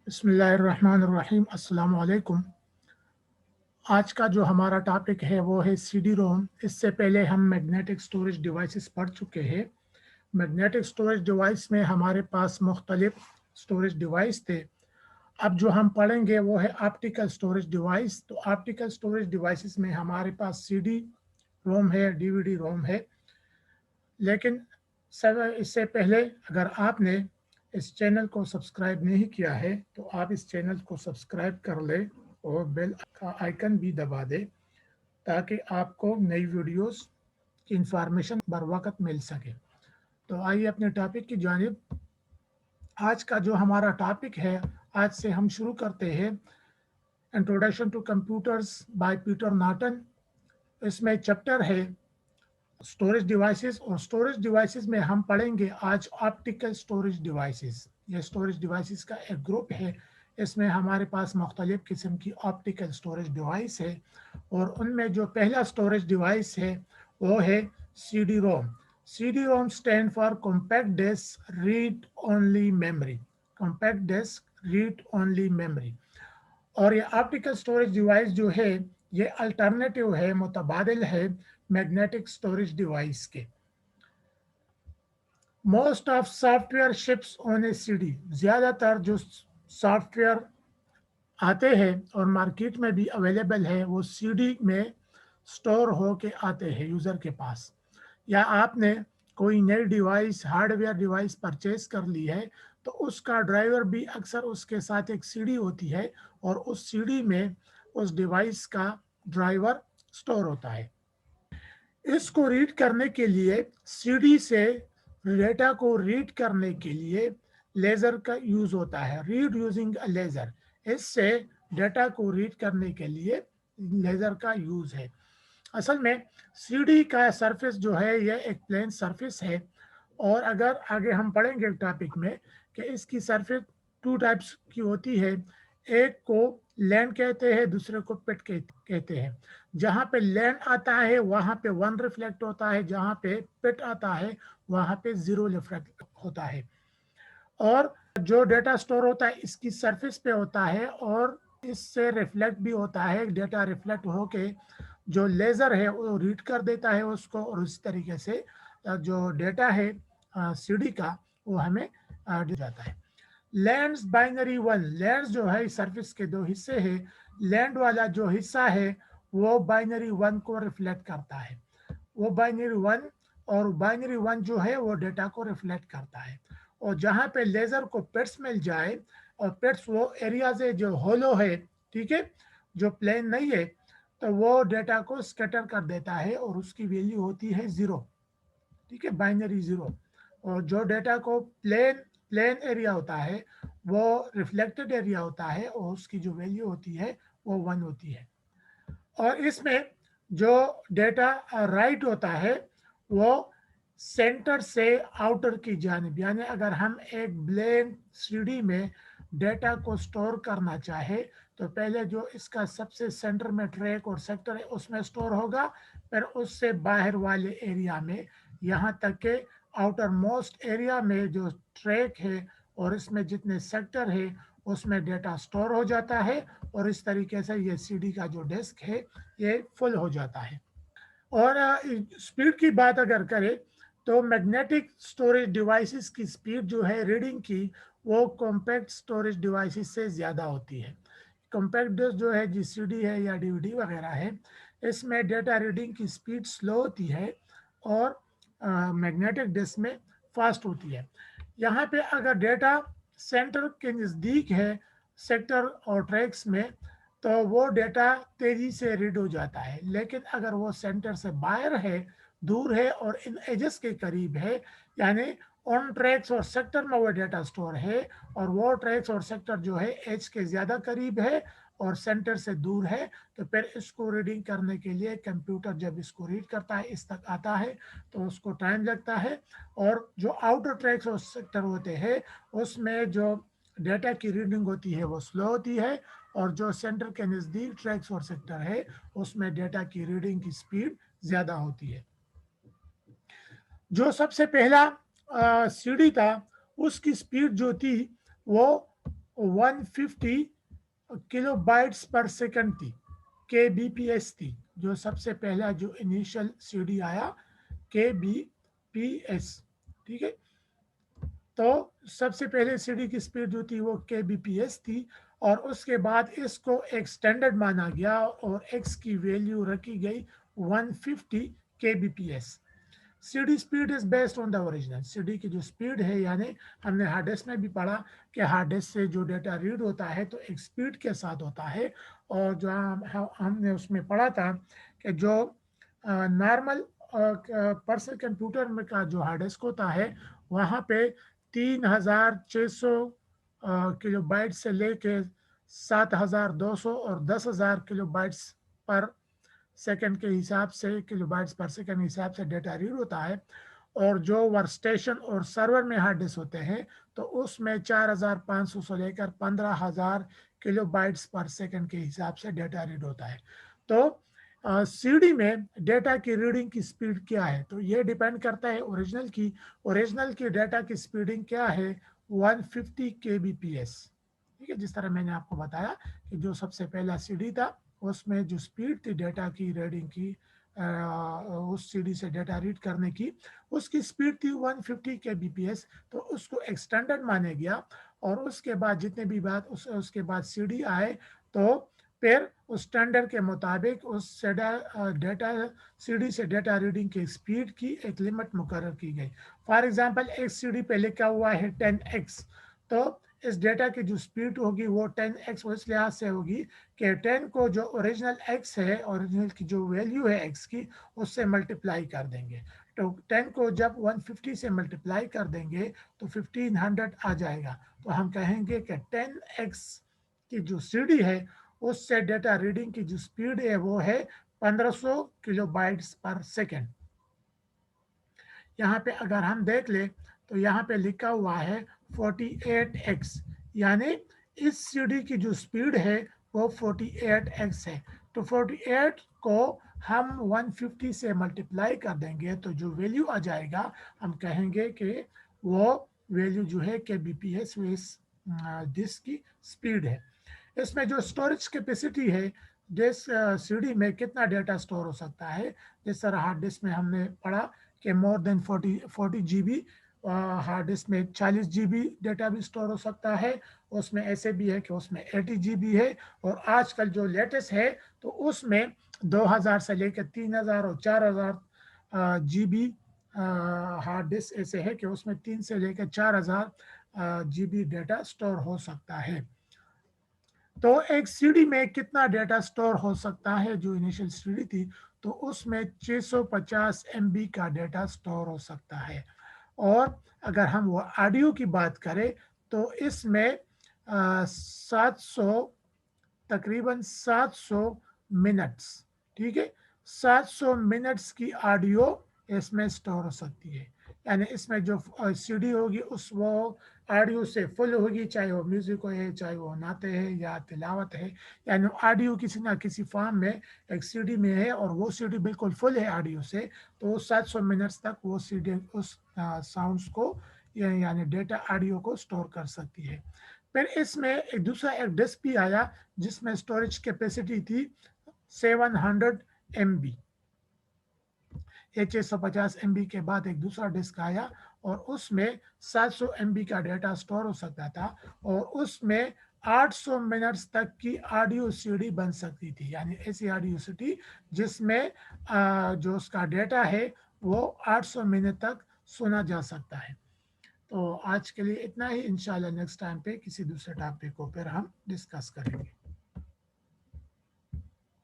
बिस्मिल्लाहिर्रहमानिर्रहीम अस्सलाम वालेकुम। आज का जो हमारा टॉपिक है वो है सीडी रोम। इससे पहले हम मैग्नेटिक स्टोरेज डिवाइसेस पढ़ चुके हैं। मैग्नेटिक स्टोरेज डिवाइस में हमारे पास मुख्तलिफ स्टोरेज डिवाइस थे। अब जो हम पढ़ेंगे वो है ऑप्टिकल स्टोरेज डिवाइस। तो ऑप्टिकल स्टोरेज डिवाइसेस में हमारे पास सीडी रोम है, डीवीडी रोम है। लेकिन सब इससे पहले अगर आपने इस चैनल को सब्सक्राइब नहीं किया है तो आप इस चैनल को सब्सक्राइब कर ले और बेल का आइकन भी दबा दे ताकि आपको नई वीडियोस की इंफॉर्मेशन बर वक्त मिल सके। तो आइए अपने टॉपिक की जानिब। आज का जो हमारा टॉपिक है, आज से हम शुरू करते हैं। Introduction to computers by Peter Norton. इसमें चैप्टर है स्टोरेज डिवाइसेस, और स्टोरेज डिवाइसेस में हम पढ़ेंगे आज ऑप्टिकल स्टोरेज डिवाइसेस। ये स्टोरेज डिवाइसेस का एक ग्रुप है। इसमें हमारे पास मुख्तलिफ किस्म की ऑप्टिकल स्टोरेज डिवाइस है, और उनमें जो पहला स्टोरेज डिवाइस है वो है C D ROM. C D ROM stand for compact disc read only memory. Compact disc read only memory. और ये ऑप्टिकल स्टोरेज डिवाइस जो है ये अल्टरनेटिव है, मुतबादिल है मैग्नेटिक स्टोरेज डिवाइस के। Most of software ships on A CD. ज़्यादातर जो सॉफ्टवेयर आते हैं और मार्केट में भी अवेलेबल है वो सीडी में स्टोर हो के आते हैं यूज़र के पास। या आपने कोई नई डिवाइस, हार्डवेयर डिवाइस परचेज कर ली है तो उसका ड्राइवर भी अक्सर उसके साथ एक सीडी होती है, और उस सीडी में उस डिवाइस का ड्राइवर स्टोर होता है। इसको रीड करने के लिए, सीडी से डेटा को रीड करने के लिए लेज़र का यूज़ होता है। Read using a laser. इससे डेटा को रीड करने के लिए लेज़र का यूज़ है। असल में सीडी का सरफेस जो है यह एक प्लेन सरफेस है, और अगर आगे हम पढ़ेंगे टॉपिक में कि इसकी सरफेस टू टाइप्स की होती है। एक को लैंड कहते हैं, दूसरे को पिट कहते हैं। जहाँ पे लैंड आता है वहाँ पे 1 रिफ्लेक्ट होता है, जहाँ पे पिट आता है वहाँ पे 0 रिफ्लेक्ट होता है। और जो डेटा स्टोर होता है इसकी सरफेस पे होता है, और इससे रिफ्लेक्ट भी होता है। डेटा रिफ्लेक्ट होके जो लेज़र है वो रीड कर देता है उसको, और उस तरीके से जो डेटा है सीडी का वो हमें दिया जाता है। Lands binary one. लैंड्स जो है सरफेस के दो हिस्से हैं। लैंड वाला जो हिस्सा है वो बाइनरी वन को रिफ्लेक्ट करता है। वो बाइनरी वन, और बाइनरी वन जो है वो डेटा को रिफ्लेक्ट करता है। और जहाँ पे लेज़र को पेट्स मिल जाए, और पेट्स वो एरियाज है जो होलो है, ठीक है, जो प्लेन नहीं है, तो वो डेटा को स्कैटर कर देता है और उसकी वैल्यू होती है 0। ठीक है, बाइनरी 0। और जो डेटा को प्लेन एरिया होता है वो रिफ्लेक्टेड एरिया होता है, और उसकी जो वैल्यू होती है वो 1 होती है। और इसमें जो डेटा राइट होता है वो सेंटर से आउटर की जानिब, यानी अगर हम एक ब्लैंक सीडी में डेटा को स्टोर करना चाहे तो पहले जो इसका सबसे सेंटर में ट्रैक और सेक्टर है उसमें स्टोर होगा, फिर उससे बाहर वाले एरिया में, यहाँ तक के आउटर मोस्ट एरिया में जो ट्रैक है और इसमें जितने सेक्टर है उसमें डेटा स्टोर हो जाता है, और इस तरीके से ये सीडी का जो डिस्क है ये फुल हो जाता है। और स्पीड की बात अगर करें तो मैग्नेटिक स्टोरेज डिवाइसेस की स्पीड जो है रीडिंग की वो कॉम्पैक्ट स्टोरेज डिवाइसेस से ज़्यादा होती है। कॉम्पैक्ट डिस्क जो है जीसीडी है या डीवीडी वगैरह है, इसमें डेटा रीडिंग की स्पीड स्लो होती है, और मैग्नेटिक डिस्क में फास्ट होती है। यहाँ पे अगर डेटा सेंटर के नज़दीक है सेक्टर और ट्रैक्स में तो वो डेटा तेजी से रीड हो जाता है, लेकिन अगर वो सेंटर से बाहर है, दूर है और इन एजेस के करीब है, यानी ऑन ट्रैक्स और सेक्टर में वो डेटा स्टोर है, और वो ट्रैक्स और सेक्टर जो है एज के ज़्यादा करीब है और सेंटर से दूर है, तो फिर इसको रीडिंग करने के लिए कंप्यूटर जब इसको रीड करता है, इस तक आता है, तो उसको टाइम लगता है। और जो आउटर ट्रैक्स और सेक्टर होते हैं उसमें जो डेटा की रीडिंग होती है वो स्लो होती है, और जो सेंटर के नज़दीक ट्रैक्स और सेक्टर है उसमें डेटा की रीडिंग की स्पीड ज़्यादा होती है। जो सबसे पहला सीडी था उसकी स्पीड जो थी वो 150 किलो बाइट्स पर सेकंड थी, के बी पी एस थी, जो सबसे पहला जो इनिशियल सीडी आया के बी पी एस। ठीक है, तो सबसे पहले सीडी की स्पीड जो थी वो के बी पी एस थी, और उसके बाद इसको एक स्टैंडर्ड माना गया और एक्स की वैल्यू रखी गई 150 K B P S. CD speed is based on the original. CD की जो स्पीड है, यानी हमने हार्ड डिस्क में भी पढ़ा कि हार्ड डिस्क से जो डेटा रीड होता है तो एक स्पीड के साथ होता है, और जो हमने उसमें पढ़ा था कि जो नॉर्मल पर्सनल कंप्यूटर में का जो हार्ड डिस्क होता है वहाँ पे 3600 किलो बाइट से लेके 7200 और 10,000 किलो बाइट्स पर सेकंड के हिसाब से, किलो बाइट्स पर सेकंड के हिसाब से डेटा रीड होता है। और जो वर्क स्टेशन और सर्वर में हार्ड डिस्क होते हैं तो उसमें 4500 से लेकर 15,000 किलो बाइट्स पर सेकंड के हिसाब से डेटा रीड होता है। तो सीडी में डेटा की रीडिंग की स्पीड क्या है, तो ये डिपेंड करता है ओरिजिनल की डेटा की स्पीडिंग क्या है, 150 kbps। ठीक है, जिस तरह मैंने आपको बताया कि जो सबसे पहला सीडी था उसमें जो स्पीड थी डेटा की रीडिंग की, उस सीडी से डेटा रीड करने की, उसकी स्पीड थी 150 kbps। तो उसको एक स्टैंडर्ड माना गया, और उसके बाद जितने भी बात उसके बाद सीडी आए तो फिर उस स्टैंडर्ड के मुताबिक उस डेटा सीडी से डेटा रीडिंग की स्पीड की एक लिमिट मुकर्रर की गई। फॉर एग्जांपल एक सीडी पे लिखा हुआ है 10x, तो इस डेटा की जो स्पीड होगी वो 10x इस लिहाज से होगी कि 10 को जो ओरिजिनल x है, ओरिजिनल की जो वैल्यू है x की, उससे मल्टीप्लाई कर देंगे। तो 10 को जब 150 से मल्टीप्लाई कर देंगे तो 1500 आ जाएगा। तो हम कहेंगे कि 10x की जो सीडी है उससे डेटा रीडिंग की जो स्पीड है वो है 1500 किलो बाइट्स पर सेकेंड। यहाँ पे अगर हम देख ले तो यहाँ पे लिखा हुआ है 48x, यानी इस सीडी की जो स्पीड है वो 48x है। तो 48 को हम 150 से मल्टीप्लाई कर देंगे तो जो वैल्यू आ जाएगा हम कहेंगे कि वो वैल्यू जो है के बी पी एस डिस्क की स्पीड है। इसमें जो स्टोरेज कैपेसिटी है, डिस्क सीडी में कितना डेटा स्टोर हो सकता है, जिस तरह हार्ड डिस्क में हमने पढ़ा कि more than 40 GB, hard disk में 40 जीबी डेटा भी स्टोर हो सकता है। उसमें ऐसे भी है कि उसमें 80 जीबी है, और आजकल जो लेटेस्ट है तो उसमें 2000 से लेकर 3000 और 4000 जीबी हार्ड डिस्क ऐसे है कि उसमें 3 से लेकर 4000 जीबी डेटा स्टोर हो सकता है। तो एक सीडी में कितना डेटा स्टोर हो सकता है, जो इनिशियल सीडी थी तो उसमें 650 MB का डेटा स्टोर हो सकता है। और अगर हम वो ऑडियो की बात करें तो इसमें 700, तकरीबन 700 मिनट्स, ठीक है, 700 मिनट्स की ऑडियो इसमें स्टोर हो सकती है। यानी इसमें जो सीडी होगी उस वो ऑडियो से फुल होगी, चाहे वो म्यूजिक है, चाहे वो नाते हैं या तिलावत है, यानी ऑडियो किसी ना किसी फॉर्म में एक सीडी में है और वो सीडी बिल्कुल फुल है ऑडियो से, तो वो 700 मिनट्स तक वो सीडी उस साउंड्स को यानी डेटा ऑडियो को स्टोर कर सकती है। फिर इसमें एक दूसरा एक डिस्क भी आया जिसमें स्टोरेज कैपेसिटी थी 700 MB। ये 650 MB के बाद एक दूसरा डिस्क आया और उसमें 700 MB का डेटा स्टोर हो सकता था, और उसमें 800 मिनट्स तक की ऑडियो सीडी बन सकती थी, यानी ऐसी ऑडियो सीडी जिसमें जो उसका डेटा है वो 800 मिनट तक सुना जा सकता है। तो आज के लिए इतना ही, इंशाल्लाह नेक्स्ट टाइम पे किसी दूसरे टॉपिक को फिर हम डिस्कस करेंगे।